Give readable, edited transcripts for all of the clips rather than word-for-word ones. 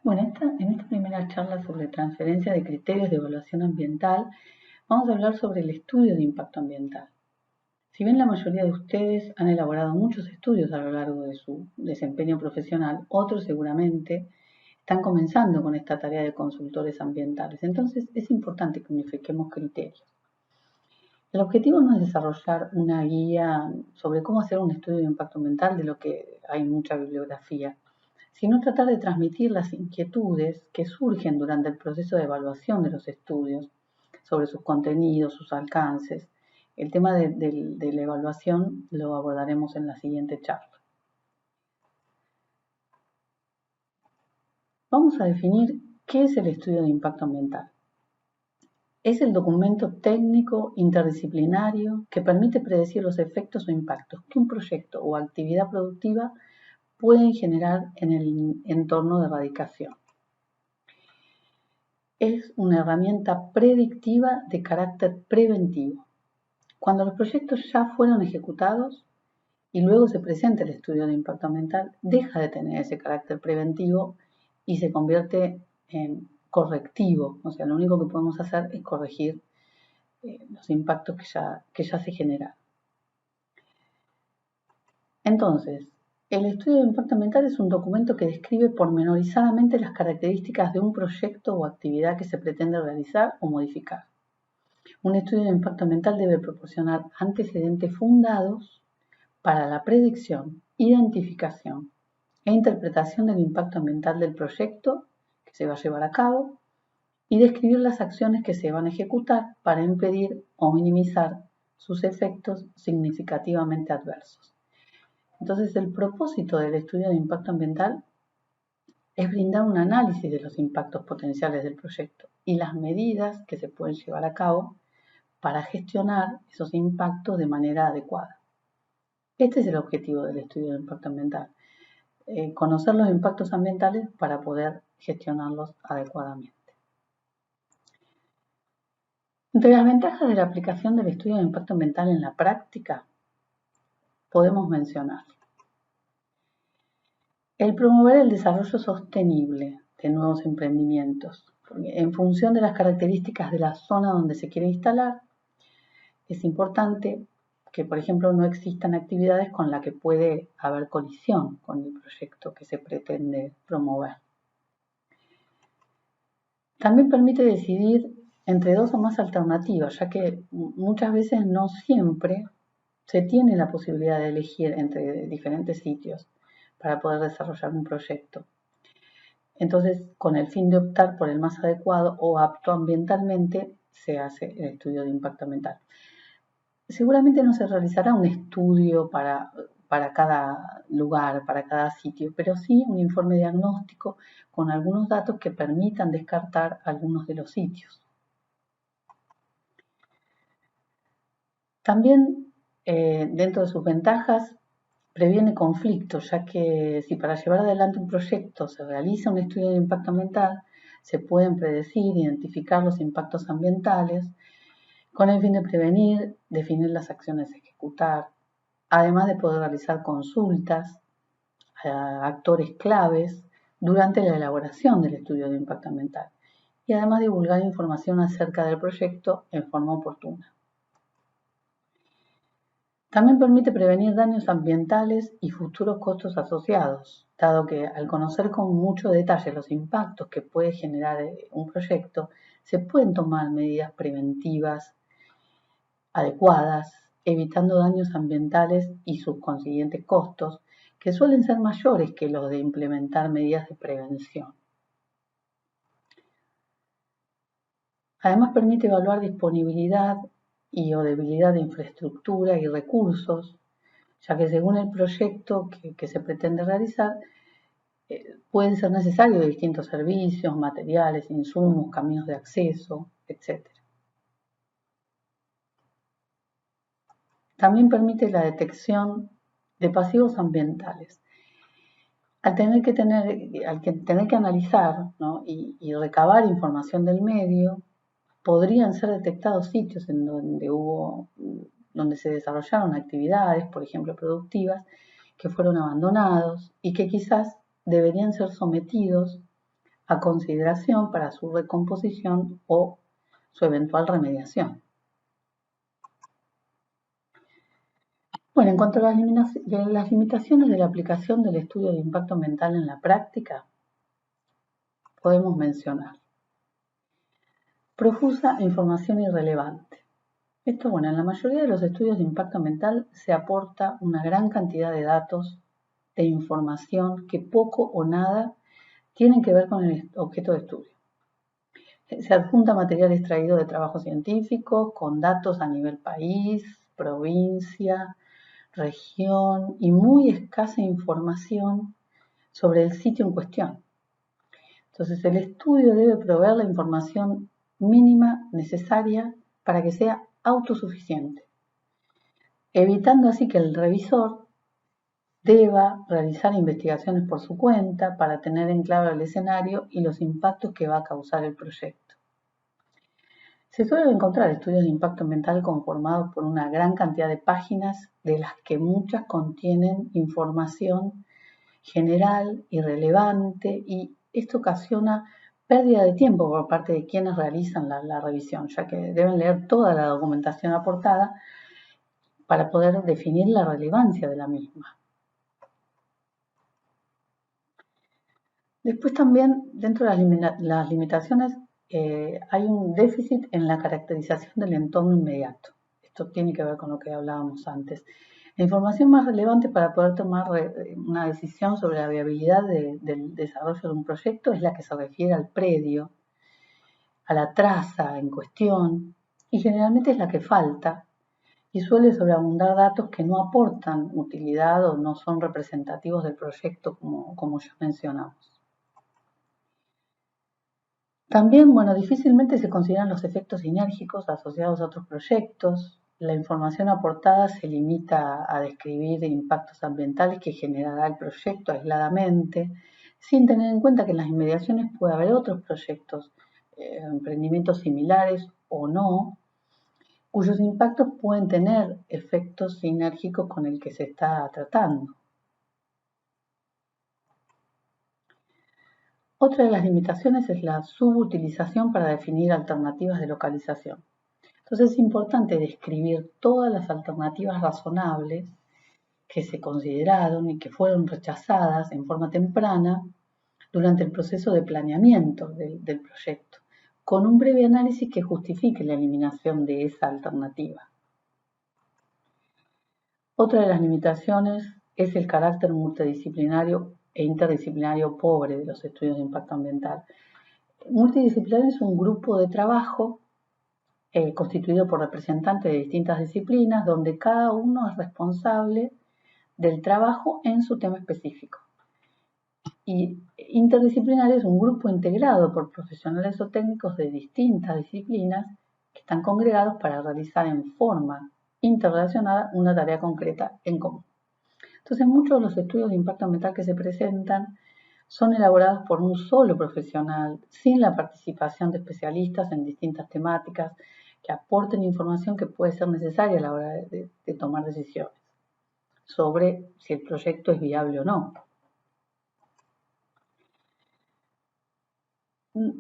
Bueno, en esta primera charla sobre transferencia de criterios de evaluación ambiental, vamos a hablar sobre el estudio de impacto ambiental. Si bien la mayoría de ustedes han elaborado muchos estudios a lo largo de su desempeño profesional, otros seguramente están comenzando con esta tarea de consultores ambientales. Entonces, es importante que unifiquemos criterios. El objetivo no es desarrollar una guía sobre cómo hacer un estudio de impacto ambiental, de lo que hay mucha bibliografía, sino tratar de transmitir las inquietudes que surgen durante el proceso de evaluación de los estudios sobre sus contenidos, sus alcances. El tema de la evaluación lo abordaremos en la siguiente charla. Vamos a definir qué es el estudio de impacto ambiental. Es el documento técnico interdisciplinario que permite predecir los efectos o impactos que un proyecto o actividad productiva pueden generar en el entorno de erradicación. Es una herramienta predictiva de carácter preventivo. Cuando los proyectos ya fueron ejecutados y luego se presenta el estudio de impacto ambiental, deja de tener ese carácter preventivo y se convierte en correctivo. O sea, lo único que podemos hacer es corregir los impactos que ya se generaron. Entonces, el estudio de impacto ambiental es un documento que describe pormenorizadamente las características de un proyecto o actividad que se pretende realizar o modificar. Un estudio de impacto ambiental debe proporcionar antecedentes fundados para la predicción, identificación e interpretación del impacto ambiental del proyecto que se va a llevar a cabo y describir las acciones que se van a ejecutar para impedir o minimizar sus efectos significativamente adversos. Entonces, el propósito del estudio de impacto ambiental es brindar un análisis de los impactos potenciales del proyecto y las medidas que se pueden llevar a cabo para gestionar esos impactos de manera adecuada. Este es el objetivo del estudio de impacto ambiental, conocer los impactos ambientales para poder gestionarlos adecuadamente. Entre las ventajas de la aplicación del estudio de impacto ambiental en la práctica, podemos mencionar el promover el desarrollo sostenible de nuevos emprendimientos. Porque en función de las características de la zona donde se quiere instalar, es importante que, por ejemplo, no existan actividades con las que puede haber colisión con el proyecto que se pretende promover. También permite decidir entre dos o más alternativas, ya que muchas veces no siempre se tiene la posibilidad de elegir entre diferentes sitios para poder desarrollar un proyecto. Entonces, con el fin de optar por el más adecuado o apto ambientalmente, se hace el estudio de impacto ambiental. Seguramente no se realizará un estudio para cada lugar, para cada sitio, pero sí un informe diagnóstico con algunos datos que permitan descartar algunos de los sitios. También, dentro de sus ventajas, previene conflictos, ya que si para llevar adelante un proyecto se realiza un estudio de impacto ambiental, se pueden predecir, identificar los impactos ambientales, con el fin de prevenir, definir las acciones a ejecutar, además de poder realizar consultas a actores claves durante la elaboración del estudio de impacto ambiental y además divulgar información acerca del proyecto en forma oportuna. También permite prevenir daños ambientales y futuros costos asociados, dado que al conocer con mucho detalle los impactos que puede generar un proyecto, se pueden tomar medidas preventivas adecuadas, evitando daños ambientales y sus consiguientes costos, que suelen ser mayores que los de implementar medidas de prevención. Además permite evaluar disponibilidad y o debilidad de infraestructura y recursos, ya que según el proyecto que se pretende realizar, pueden ser necesarios distintos servicios, materiales, insumos, caminos de acceso, etc. También permite la detección de pasivos ambientales. Al tener que analizar, ¿no? y recabar información del medio, podrían ser detectados sitios en donde se desarrollaron actividades, por ejemplo, productivas, que fueron abandonados y que quizás deberían ser sometidos a consideración para su recomposición o su eventual remediación. Bueno, en cuanto a las limitaciones de la aplicación del estudio de impacto ambiental en la práctica, podemos mencionar profusa información irrelevante. Esto, bueno, en la mayoría de los estudios de impacto ambiental se aporta una gran cantidad de datos, de información que poco o nada tienen que ver con el objeto de estudio. Se adjunta material extraído de trabajos científicos con datos a nivel país, provincia, región y muy escasa información sobre el sitio en cuestión. Entonces, el estudio debe proveer la información mínima necesaria para que sea autosuficiente, evitando así que el revisor deba realizar investigaciones por su cuenta para tener en claro el escenario y los impactos que va a causar el proyecto. Se suelen encontrar estudios de impacto ambiental conformados por una gran cantidad de páginas, de las que muchas contienen información general, irrelevante, y esto ocasiona pérdida de tiempo por parte de quienes realizan la revisión, ya que deben leer toda la documentación aportada para poder definir la relevancia de la misma. Después también, dentro de las limitaciones, hay un déficit en la caracterización del entorno inmediato. Esto tiene que ver con lo que hablábamos antes. La información más relevante para poder tomar una decisión sobre la viabilidad del desarrollo de un proyecto es la que se refiere al predio, a la traza en cuestión, y generalmente es la que falta, y suele sobreabundar datos que no aportan utilidad o no son representativos del proyecto como ya mencionamos. También, bueno, difícilmente se consideran los efectos sinérgicos asociados a otros proyectos. La información aportada se limita a describir impactos ambientales que generará el proyecto aisladamente, sin tener en cuenta que en las inmediaciones puede haber otros proyectos, emprendimientos similares o no, cuyos impactos pueden tener efectos sinérgicos con el que se está tratando. Otra de las limitaciones es la subutilización para definir alternativas de localización. Entonces es importante describir todas las alternativas razonables que se consideraron y que fueron rechazadas en forma temprana durante el proceso de planeamiento del proyecto, con un breve análisis que justifique la eliminación de esa alternativa. Otra de las limitaciones es el carácter multidisciplinario e interdisciplinario pobre de los estudios de impacto ambiental. Multidisciplinario es un grupo de trabajo constituido por representantes de distintas disciplinas, donde cada uno es responsable del trabajo en su tema específico. Y interdisciplinario es un grupo integrado por profesionales o técnicos de distintas disciplinas que están congregados para realizar en forma interrelacionada una tarea concreta en común. Entonces, muchos de los estudios de impacto ambiental que se presentan son elaborados por un solo profesional, sin la participación de especialistas en distintas temáticas que aporten información que puede ser necesaria a la hora de tomar decisiones sobre si el proyecto es viable o no.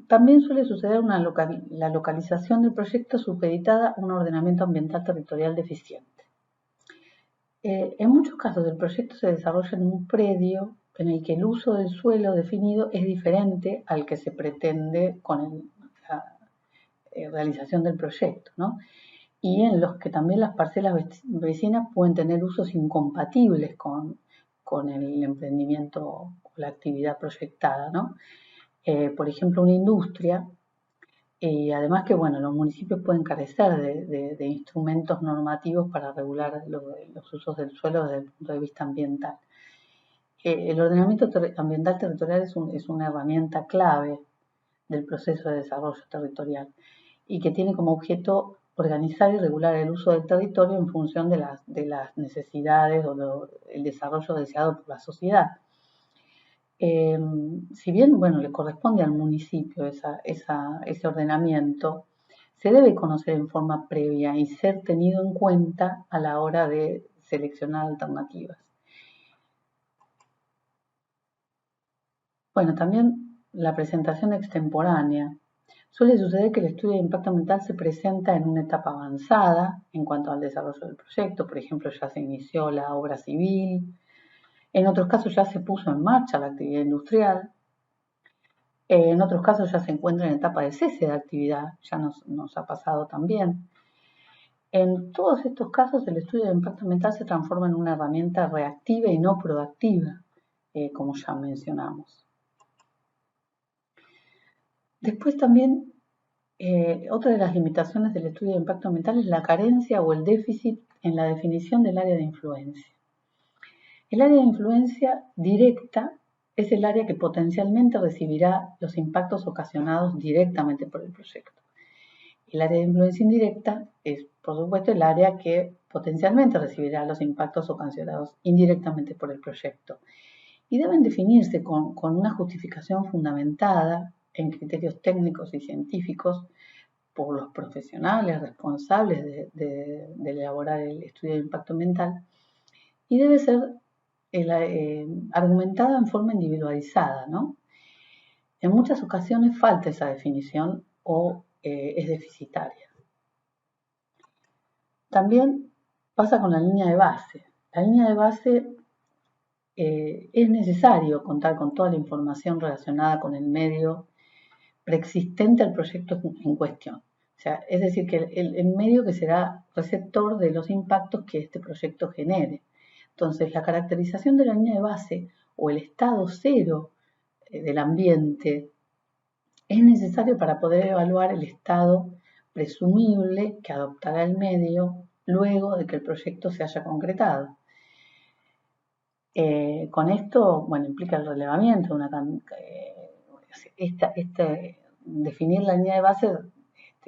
También suele suceder la localización del proyecto supeditada a un ordenamiento ambiental territorial deficiente. En muchos casos el proyecto se desarrolla en un predio en el que el uso del suelo definido es diferente al que se pretende con la realización del proyecto, ¿no? Y en los que también las parcelas vecinas pueden tener usos incompatibles con el emprendimiento o la actividad proyectada, ¿no? Por ejemplo, una industria. Y además que, bueno, los municipios pueden carecer de instrumentos normativos para regular los usos del suelo desde el punto de vista ambiental. El ordenamiento ambiental territorial es una herramienta clave del proceso de desarrollo territorial y que tiene como objeto organizar y regular el uso del territorio en función de las necesidades o el desarrollo deseado por la sociedad. Si bien, bueno, le corresponde al municipio ese ordenamiento, se debe conocer en forma previa y ser tenido en cuenta a la hora de seleccionar alternativas. Bueno, también la presentación extemporánea. Suele suceder que el estudio de impacto ambiental se presenta en una etapa avanzada en cuanto al desarrollo del proyecto. Por ejemplo, ya se inició la obra civil. En otros casos ya se puso en marcha la actividad industrial. En otros casos ya se encuentra en etapa de cese de actividad. Ya nos ha pasado también. En todos estos casos, el estudio de impacto ambiental se transforma en una herramienta reactiva y no proactiva, como ya mencionamos. Después también, otra de las limitaciones del estudio de impacto ambiental es la carencia o el déficit en la definición del área de influencia. El área de influencia directa es el área que potencialmente recibirá los impactos ocasionados directamente por el proyecto. El área de influencia indirecta es, por supuesto, el área que potencialmente recibirá los impactos ocasionados indirectamente por el proyecto. Y deben definirse con una justificación fundamentada en criterios técnicos y científicos por los profesionales responsables de elaborar el estudio de impacto ambiental, y debe ser argumentada en forma individualizada, ¿no? En muchas ocasiones falta esa definición o es deficitaria. También pasa con la línea de base. La línea de base es necesario contar con toda la información relacionada con el medio preexistente al proyecto en cuestión. O sea, es decir, que el medio que será receptor de los impactos que este proyecto genere. Entonces, la caracterización de la línea de base o el estado cero del ambiente es necesario para poder evaluar el estado presumible que adoptará el medio luego de que el proyecto se haya concretado. Con esto, bueno, implica el relevamiento de definir la línea de base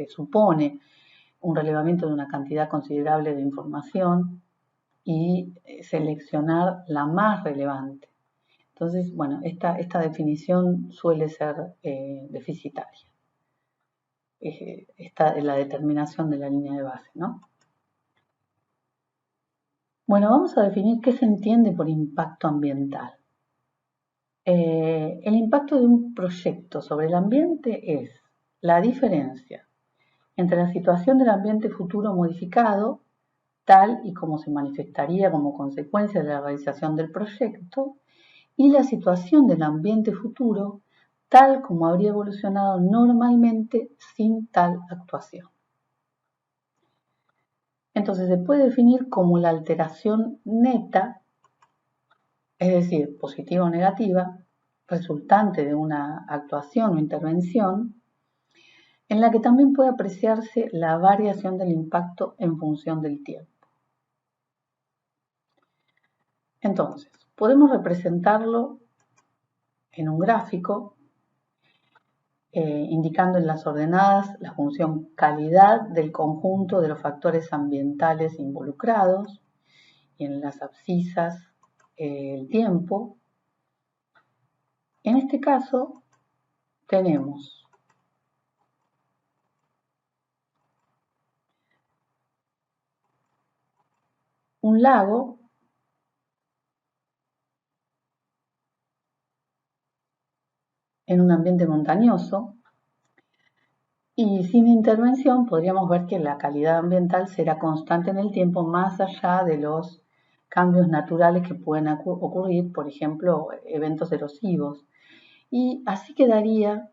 supone un relevamiento de una cantidad considerable de información y seleccionar la más relevante. Entonces, bueno, esta definición suele ser deficitaria. Esta es la determinación de la línea de base, ¿no? Bueno, vamos a definir qué se entiende por impacto ambiental. El impacto de un proyecto sobre el ambiente es la diferencia entre la situación del ambiente futuro modificado, tal y como se manifestaría como consecuencia de la realización del proyecto, y la situación del ambiente futuro, tal como habría evolucionado normalmente sin tal actuación. Entonces se puede definir como la alteración neta, es decir, positiva o negativa, resultante de una actuación o intervención, en la que también puede apreciarse la variación del impacto en función del tiempo. Entonces, podemos representarlo en un gráfico, indicando en las ordenadas la función calidad del conjunto de los factores ambientales involucrados, y en las abscisas el tiempo. En este caso tenemos un lago en un ambiente montañoso, y sin intervención podríamos ver que la calidad ambiental será constante en el tiempo más allá de los cambios naturales que pueden ocurrir, por ejemplo, eventos erosivos. Y así quedaría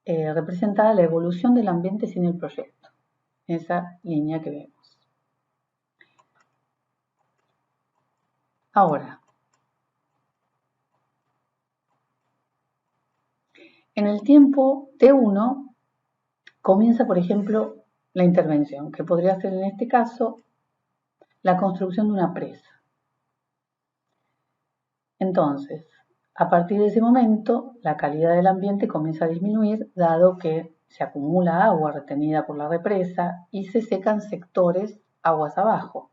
representada la evolución del ambiente sin el proyecto, esa línea que vemos. Ahora, en el tiempo T1 comienza, por ejemplo, la intervención, que podría ser en este caso la construcción de una presa. Entonces, a partir de ese momento, la calidad del ambiente comienza a disminuir, dado que se acumula agua retenida por la represa y se secan sectores aguas abajo,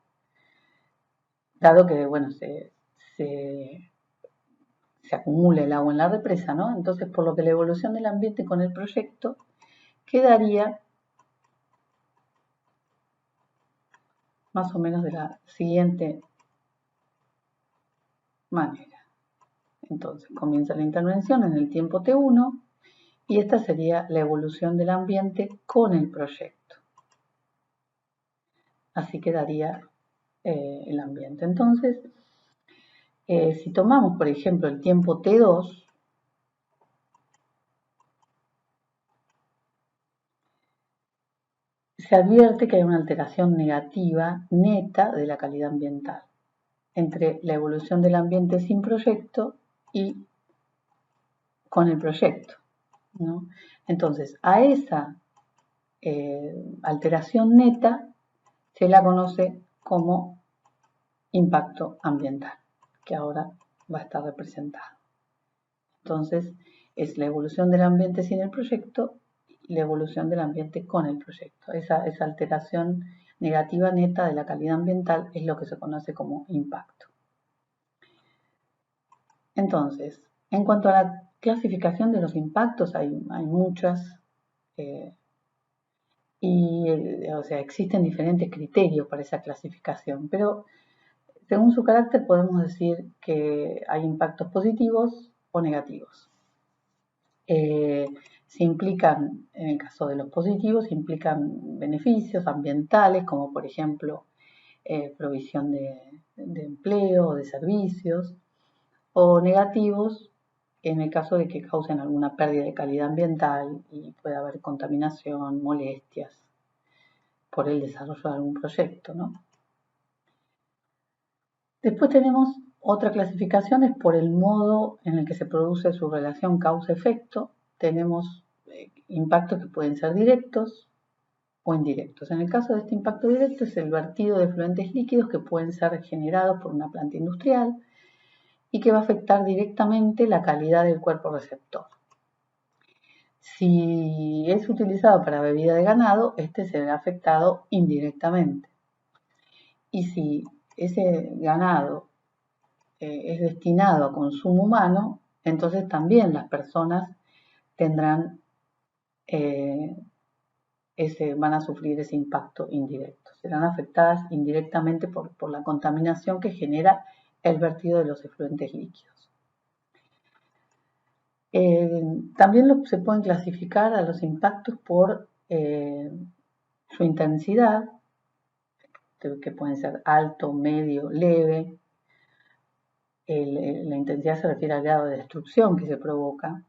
dado que, bueno, se acumula el agua en la represa, ¿no? Entonces, por lo que la evolución del ambiente con el proyecto quedaría más o menos de la siguiente manera. Entonces, comienza la intervención en el tiempo T1 y esta sería la evolución del ambiente con el proyecto. Así quedaría el ambiente. Entonces, si tomamos, por ejemplo, el tiempo T2, se advierte que hay una alteración negativa neta de la calidad ambiental entre la evolución del ambiente sin proyecto y con el proyecto, ¿no? Entonces, a esa alteración neta se la conoce como impacto ambiental, que ahora va a estar representado. Entonces, es la evolución del ambiente sin el proyecto y la evolución del ambiente con el proyecto. Esa alteración negativa neta de la calidad ambiental es lo que se conoce como impacto. Entonces, en cuanto a la clasificación de los impactos, hay muchas o sea, existen diferentes criterios para esa clasificación, pero según su carácter podemos decir que hay impactos positivos o negativos. Se implican, en el caso de los positivos, implican beneficios ambientales, como por ejemplo provisión de empleo o de servicios, o negativos en el caso de que causen alguna pérdida de calidad ambiental y pueda haber contaminación, molestias por el desarrollo de algún proyecto, ¿no? Después tenemos otra clasificación, es por el modo en el que se produce su relación causa-efecto. Tenemos impactos que pueden ser directos o indirectos. En el caso de este impacto directo es el vertido de efluentes líquidos que pueden ser generados por una planta industrial y que va a afectar directamente la calidad del cuerpo receptor. Si es utilizado para bebida de ganado, este se verá afectado indirectamente. Y si ese ganado es destinado a consumo humano, entonces también las personas tendrán van a sufrir ese impacto indirecto. Serán afectadas indirectamente por la contaminación que genera el vertido de los efluentes líquidos. También se pueden clasificar a los impactos por su intensidad, que pueden ser alto, medio, leve. La intensidad se refiere al grado de destrucción que se provoca.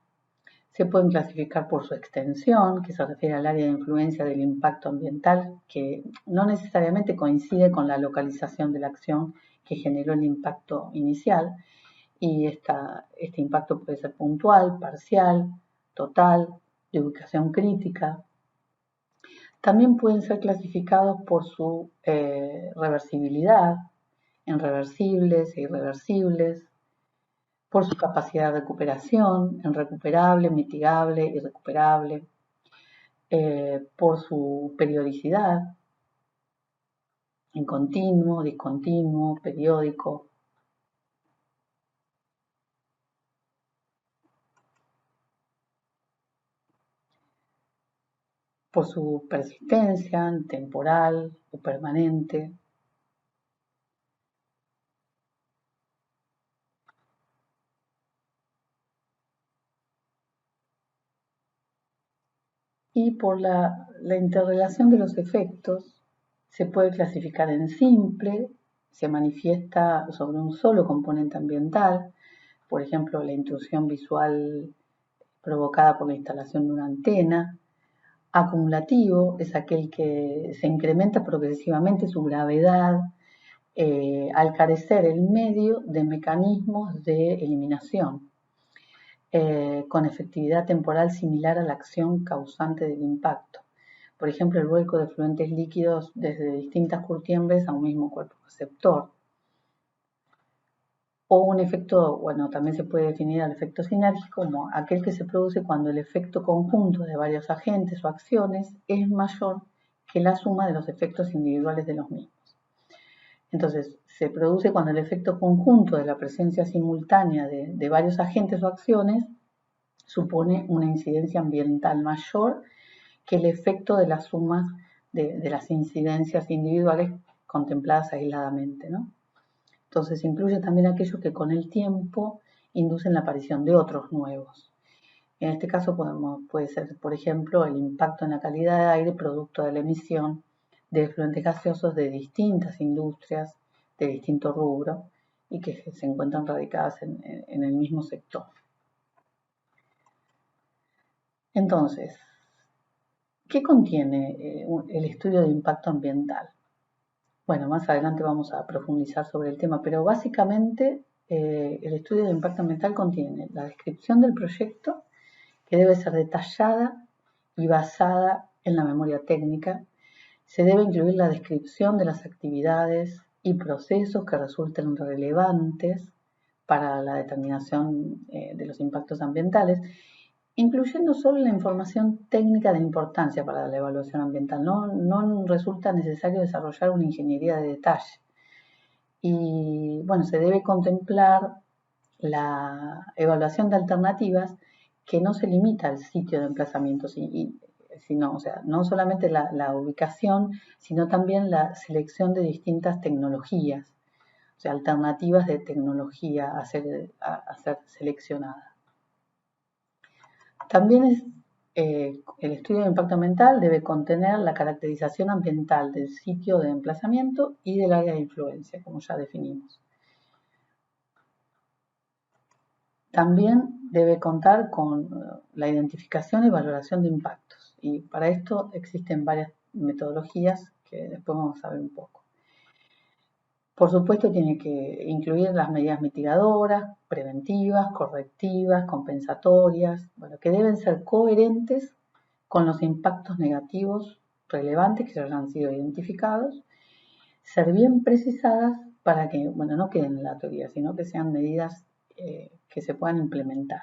Se pueden clasificar por su extensión, que se refiere al área de influencia del impacto ambiental, que no necesariamente coincide con la localización de la acción que generó el impacto inicial. Y este impacto puede ser puntual, parcial, total, de ubicación crítica. También pueden ser clasificados por su reversibilidad, en reversibles e irreversibles, por su capacidad de recuperación, en recuperable, mitigable y recuperable, por su periodicidad, en continuo, discontinuo, periódico. Por su persistencia, temporal o permanente. Y por la interrelación de los efectos se puede clasificar en simple, se manifiesta sobre un solo componente ambiental, por ejemplo, la intrusión visual provocada por la instalación de una antena. Acumulativo es aquel que se incrementa progresivamente su gravedad al carecer el medio de mecanismos de eliminación. Con efectividad temporal similar a la acción causante del impacto. Por ejemplo, el vuelco de efluentes líquidos desde distintas curtiembres a un mismo cuerpo receptor. O un efecto, bueno, también se puede definir al efecto sinérgico como aquel que se produce cuando el efecto conjunto de varios agentes o acciones es mayor que la suma de los efectos individuales de los mismos. Entonces, se produce cuando el efecto conjunto de la presencia simultánea de varios agentes o acciones supone una incidencia ambiental mayor que el efecto de la suma de las incidencias individuales contempladas aisladamente, ¿no? Entonces incluye también aquello que con el tiempo inducen la aparición de otros nuevos. En este caso puede ser, por ejemplo, el impacto en la calidad de aire producto de la emisión de efluentes gaseosos de distintas industrias, de distinto rubro, y que se encuentran radicadas en el mismo sector. Entonces, ¿qué contiene el estudio de impacto ambiental? Bueno, más adelante vamos a profundizar sobre el tema, pero básicamente el estudio de impacto ambiental contiene la descripción del proyecto, que debe ser detallada y basada en la memoria técnica. Se debe incluir la descripción de las actividades y procesos que resulten relevantes para la determinación de los impactos ambientales, incluyendo solo la información técnica de importancia para la evaluación ambiental. No resulta necesario desarrollar una ingeniería de detalle. Y bueno, se debe contemplar la evaluación de alternativas que no se limita al sitio de emplazamiento, sino, o sea, no solamente la ubicación, sino también la selección de distintas tecnologías, o sea, alternativas de tecnología a ser seleccionadas. También el estudio de impacto ambiental debe contener la caracterización ambiental del sitio de emplazamiento y del área de influencia, como ya definimos. También debe contar con la identificación y valoración de impactos, y para esto existen varias metodologías que después vamos a ver un poco. Por supuesto, tiene que incluir las medidas mitigadoras, preventivas, correctivas, compensatorias, bueno, que deben ser coherentes con los impactos negativos relevantes que ya hayan sido identificados, ser bien precisadas para que, bueno, no queden en la teoría, sino que sean medidas que se puedan implementar.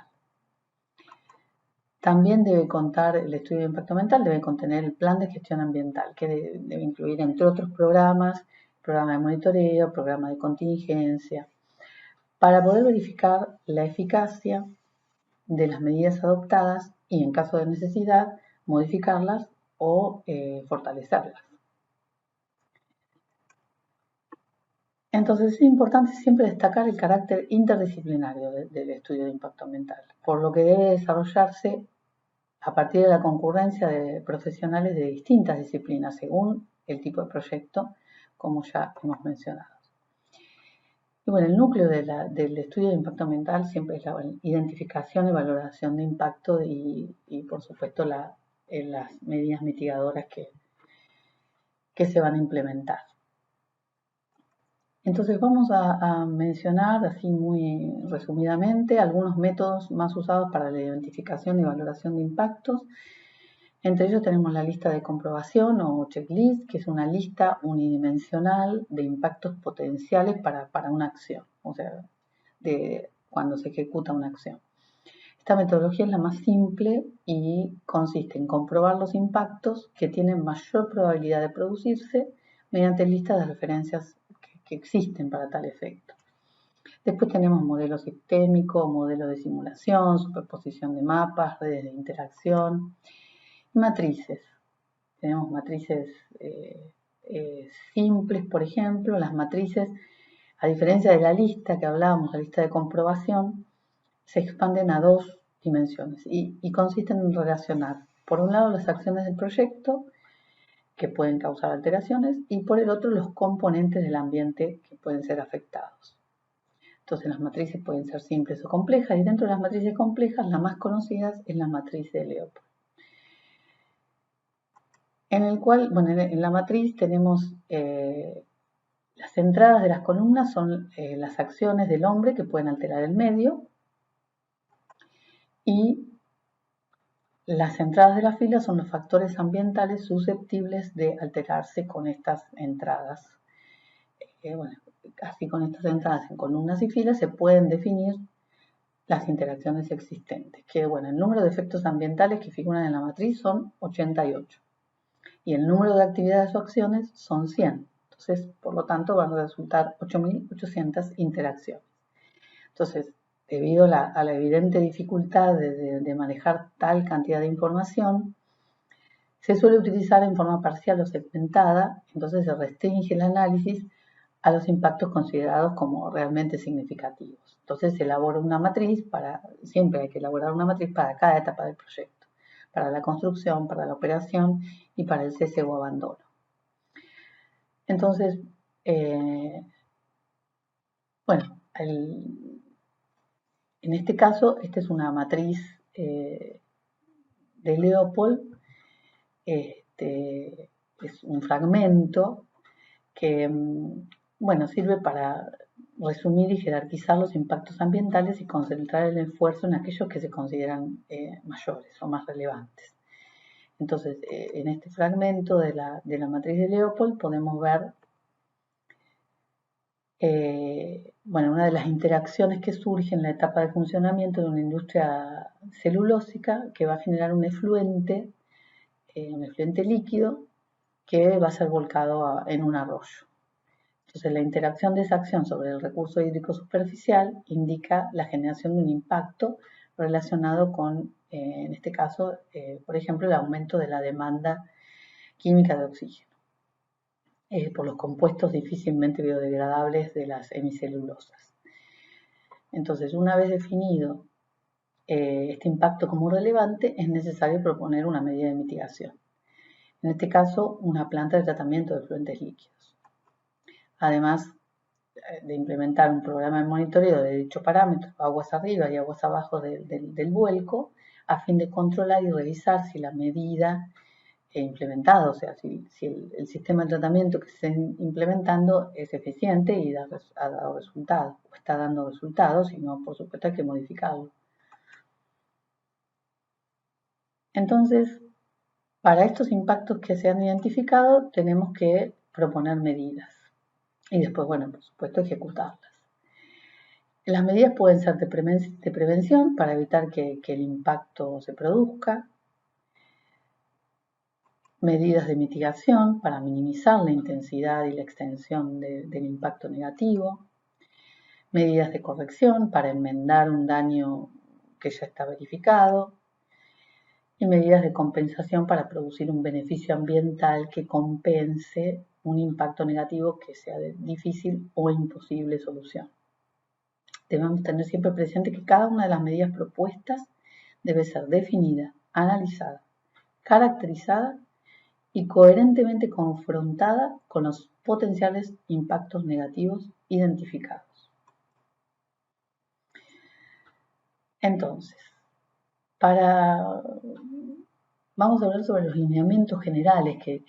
También debe contar, el estudio de impacto ambiental debe contener el plan de gestión ambiental, que debe incluir, entre otros programas, programa de monitoreo, programa de contingencia, para poder verificar la eficacia de las medidas adoptadas y, en caso de necesidad, modificarlas o fortalecerlas. Entonces es importante siempre destacar el carácter interdisciplinario del estudio de impacto ambiental, por lo que debe desarrollarse a partir de la concurrencia de profesionales de distintas disciplinas según el tipo de proyecto, como ya hemos mencionado. Y bueno, el núcleo del estudio de impacto ambiental siempre es la identificación y valoración de impacto y por supuesto, las medidas mitigadoras que se van a implementar. Entonces vamos a mencionar así muy resumidamente algunos métodos más usados para la identificación y valoración de impactos. Entre ellos tenemos la lista de comprobación o checklist, que es una lista unidimensional de impactos potenciales para una acción, o sea, de cuando se ejecuta una acción. Esta metodología es la más simple y consiste en comprobar los impactos que tienen mayor probabilidad de producirse mediante listas de referencias que existen para tal efecto. Después tenemos modelo sistémico, modelo de simulación, superposición de mapas, redes de interacción, matrices. Tenemos matrices simples, por ejemplo. Las matrices, a diferencia de la lista que hablábamos, la lista de comprobación, se expanden a dos dimensiones y consisten en relacionar, por un lado, las acciones del proyecto que pueden causar alteraciones y por el otro los componentes del ambiente que pueden ser afectados. Entonces las matrices pueden ser simples o complejas y dentro de las matrices complejas la más conocida es la matriz de Leopold. En el cual, bueno, en la matriz tenemos las entradas de las columnas son las acciones del hombre que pueden alterar el medio y las entradas de la fila son los factores ambientales susceptibles de alterarse con estas entradas. Bueno, así con estas entradas en columnas y filas se pueden definir las interacciones existentes, que bueno, el número de efectos ambientales que figuran en la matriz son 88 y el número de actividades o acciones son 100. Entonces, por lo tanto, van a resultar 8.800 interacciones. Entonces, debido a la evidente dificultad de manejar tal cantidad de información, se suele utilizar en forma parcial o segmentada, entonces se restringe el análisis a los impactos considerados como realmente significativos. Entonces se elabora una matriz siempre hay que elaborar una matriz para cada etapa del proyecto, para la construcción, para la operación y para el cese o abandono. Entonces, bueno, en este caso, esta es una matriz de Leopold. Es un fragmento que, bueno, sirve para resumir y jerarquizar los impactos ambientales y concentrar el esfuerzo en aquellos que se consideran mayores o más relevantes. Entonces, en este fragmento de la matriz de Leopold podemos ver bueno, una de las interacciones que surge en la etapa de funcionamiento de una industria celulósica que va a generar un efluente líquido que va a ser volcado en un arroyo. Entonces, la interacción de esa acción sobre el recurso hídrico superficial indica la generación de un impacto relacionado con, en este caso, por ejemplo, el aumento de la demanda química de oxígeno por los compuestos difícilmente biodegradables de las hemicelulosas. Entonces, una vez definido este impacto como relevante, es necesario proponer una medida de mitigación. En este caso, una planta de tratamiento de efluentes líquidos. Además de implementar un programa de monitoreo de dicho parámetro, aguas arriba y aguas abajo del vuelco, a fin de controlar y revisar si la medida implementada, o sea, si el sistema de tratamiento que se está implementando es eficiente y ha dado resultados, o está dando resultados, y no, por supuesto, hay que modificarlo. Entonces, para estos impactos que se han identificado, tenemos que proponer medidas y después, bueno, por supuesto, ejecutarlas. Las medidas pueden ser de prevención para evitar que el impacto se produzca, medidas de mitigación para minimizar la intensidad y la extensión del impacto negativo, medidas de corrección para enmendar un daño que ya está verificado y medidas de compensación para producir un beneficio ambiental que compense un impacto negativo que sea de difícil o imposible solución. Debemos tener siempre presente que cada una de las medidas propuestas debe ser definida, analizada, caracterizada y coherentemente confrontada con los potenciales impactos negativos identificados. Entonces, vamos a hablar sobre los lineamientos generales con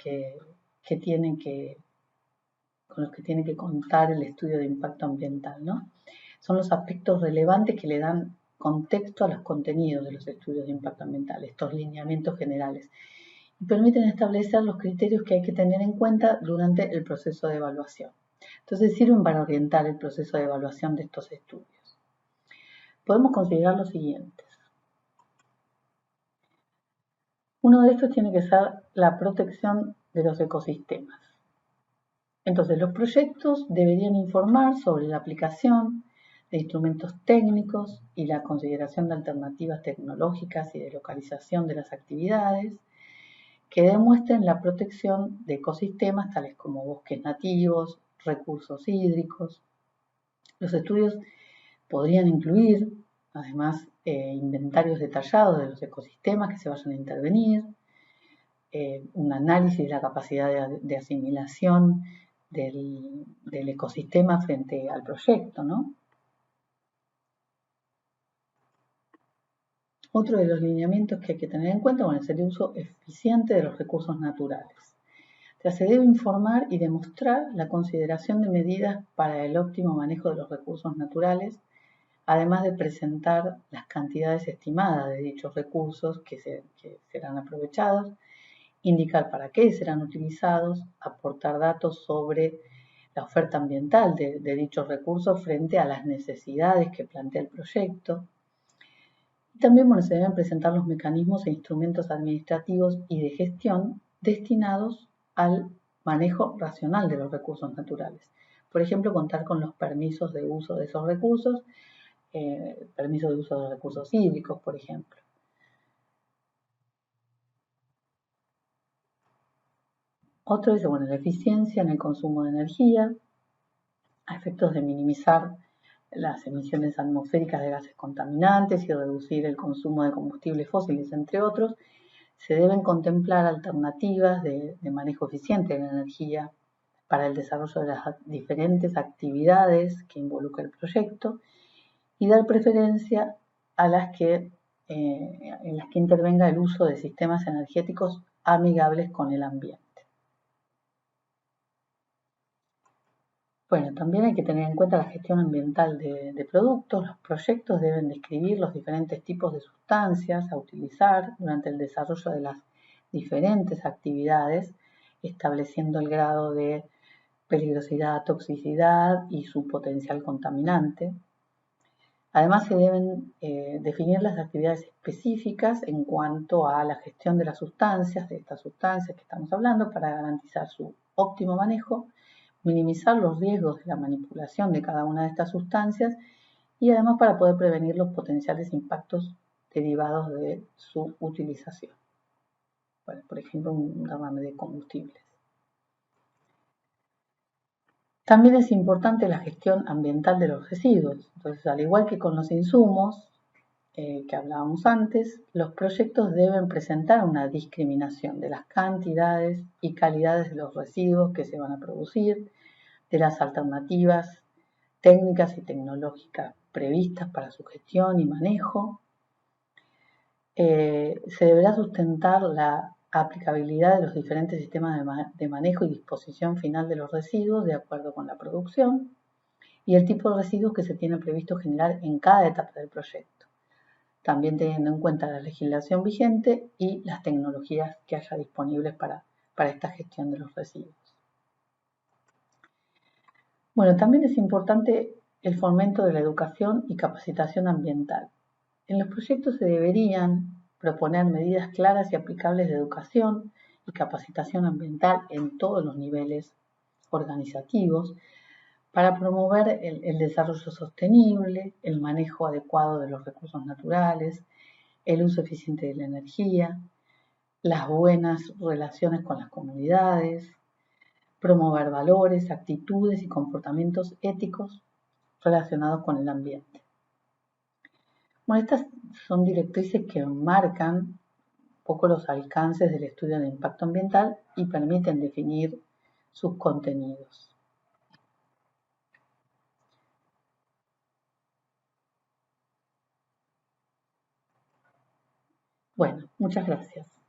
los que tiene que contar el estudio de impacto ambiental, ¿no? Son los aspectos relevantes que le dan contexto a los contenidos de los estudios de impacto ambiental, estos lineamientos generales, y permiten establecer los criterios que hay que tener en cuenta durante el proceso de evaluación. Entonces, sirven para orientar el proceso de evaluación de estos estudios. Podemos considerar los siguientes. Uno de estos tiene que ser la protección de los ecosistemas. Entonces, los proyectos deberían informar sobre la aplicación de instrumentos técnicos y la consideración de alternativas tecnológicas y de localización de las actividades que demuestren la protección de ecosistemas tales como bosques nativos, recursos hídricos. Los estudios podrían incluir, además, inventarios detallados de los ecosistemas que se vayan a intervenir, un análisis de la capacidad de asimilación del ecosistema frente al proyecto, ¿no? Otro de los lineamientos que hay que tener en cuenta, bueno, es el uso eficiente de los recursos naturales. O sea, se debe informar y demostrar la consideración de medidas para el óptimo manejo de los recursos naturales, además de presentar las cantidades estimadas de dichos recursos que serán aprovechados, indicar para qué serán utilizados, aportar datos sobre la oferta ambiental de dichos recursos frente a las necesidades que plantea el proyecto. Y también, bueno, se deben presentar los mecanismos e instrumentos administrativos y de gestión destinados al manejo racional de los recursos naturales. Por ejemplo, contar con los permisos de uso de esos recursos, permiso de uso de recursos hídricos, por ejemplo. Otro es, bueno, la eficiencia en el consumo de energía, a efectos de minimizar las emisiones atmosféricas de gases contaminantes y reducir el consumo de combustibles fósiles, entre otros, se deben contemplar alternativas de manejo eficiente de la energía para el desarrollo de las diferentes actividades que involucra el proyecto y dar preferencia a en las que intervenga el uso de sistemas energéticos amigables con el ambiente. Bueno, también hay que tener en cuenta la gestión ambiental de productos. Los proyectos deben describir los diferentes tipos de sustancias a utilizar durante el desarrollo de las diferentes actividades, estableciendo el grado de peligrosidad, toxicidad y su potencial contaminante. Además, se deben definir las actividades específicas en cuanto a la gestión de las sustancias, de estas sustancias que estamos hablando, para garantizar su óptimo manejo, minimizar los riesgos de la manipulación de cada una de estas sustancias y además para poder prevenir los potenciales impactos derivados de su utilización. Bueno, por ejemplo, un derrame de combustibles. También es importante la gestión ambiental de los residuos. Entonces, al igual que con los insumos que hablábamos antes, los proyectos deben presentar una discriminación de las cantidades y calidades de los residuos que se van a producir, de las alternativas técnicas y tecnológicas previstas para su gestión y manejo. Se deberá sustentar la aplicabilidad de los diferentes sistemas de manejo y disposición final de los residuos de acuerdo con la producción y el tipo de residuos que se tiene previsto generar en cada etapa del proyecto, también teniendo en cuenta la legislación vigente y las tecnologías que haya disponibles para esta gestión de los residuos. Bueno, también es importante el fomento de la educación y capacitación ambiental. En los proyectos se deberían proponer medidas claras y aplicables de educación y capacitación ambiental en todos los niveles organizativos para promover el desarrollo sostenible, el manejo adecuado de los recursos naturales, el uso eficiente de la energía, las buenas relaciones con las comunidades, promover valores, actitudes y comportamientos éticos relacionados con el ambiente. Bueno, estas son directrices que marcan un poco los alcances del estudio de impacto ambiental y permiten definir sus contenidos. Bueno, muchas gracias.